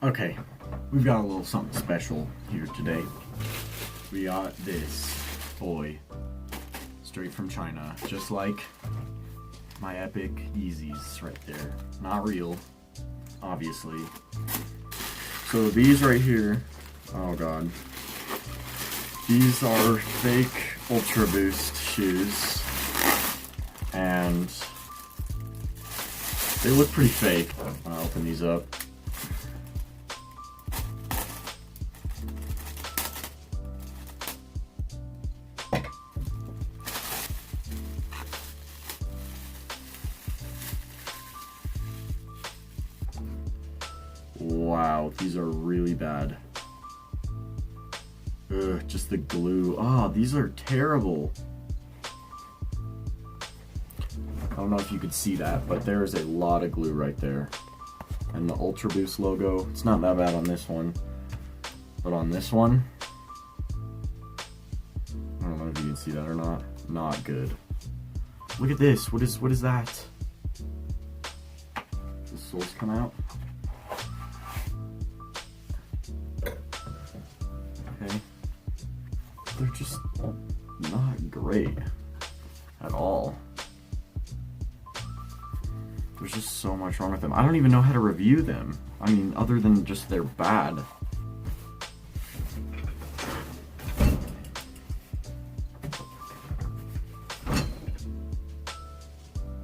Okay, we've got a little something special here today. We got this boy straight from China, just like my epic Yeezys right there. Not real, obviously. So these right here, oh god. These are fake Ultra Boost shoes, and they look pretty fake when I open these up. Wow, these are really bad. Ugh, just the glue. Oh, these are terrible. I don't know if you could see that, but there is a lot of glue right there. And the Ultra Boost logo, it's not that bad on this one. But on this one, I don't know if you can see that or not. Not good. Look at this. What is that? The soles come out. Okay. They're just not great at all. There's just so much wrong with them. I don't even know how to review them. I mean, other than just they're bad.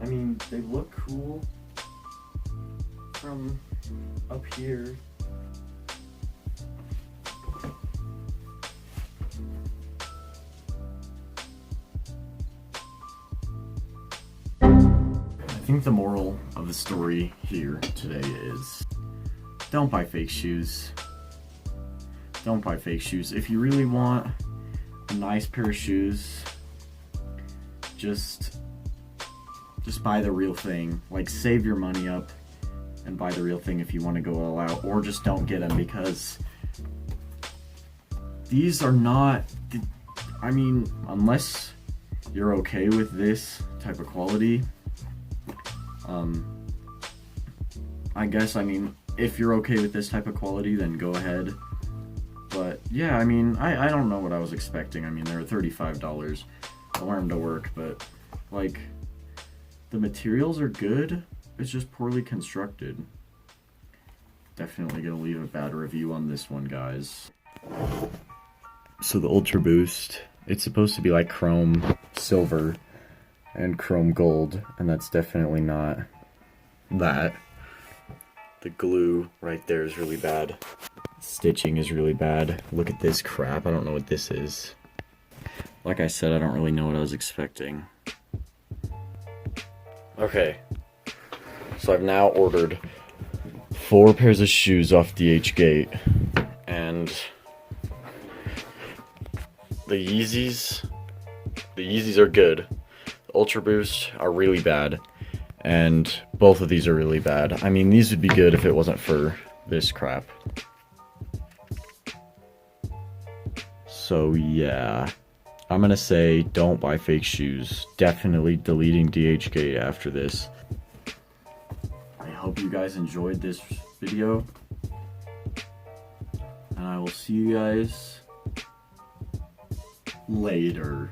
I mean, they look cool from up here. I think the moral of the story here today is don't buy fake shoes. Don't buy fake shoes. If you really want a nice pair of shoes, just buy the real thing. Like, save your money up and buy the real thing if you want to go all out, or just don't get them, because these are not, I mean, unless you're okay with this type of quality, I guess, I mean, if you're okay with this type of quality, then go ahead. But yeah, I mean, I don't know what I was expecting. I mean, they were $35. I wear them to work, but like, the materials are good. It's just poorly constructed. Definitely gonna leave a bad review on this one, guys. So the Ultra Boost, it's supposed to be like chrome silver and chrome gold, and that's definitely not that. The glue right there is really bad. Stitching is really bad. Look at this crap. I don't know what this is. Like I said, I don't really know what I was expecting. Okay. So I've now ordered 4 pairs of shoes off DHgate, and the Yeezys are good. The Ultra Boost are really bad, and both of these are really bad. I mean, these would be good if it wasn't for this crap. So yeah, I'm gonna say don't buy fake shoes. Definitely deleting DHgate after this. I hope you guys enjoyed this video, and I will see you guys later.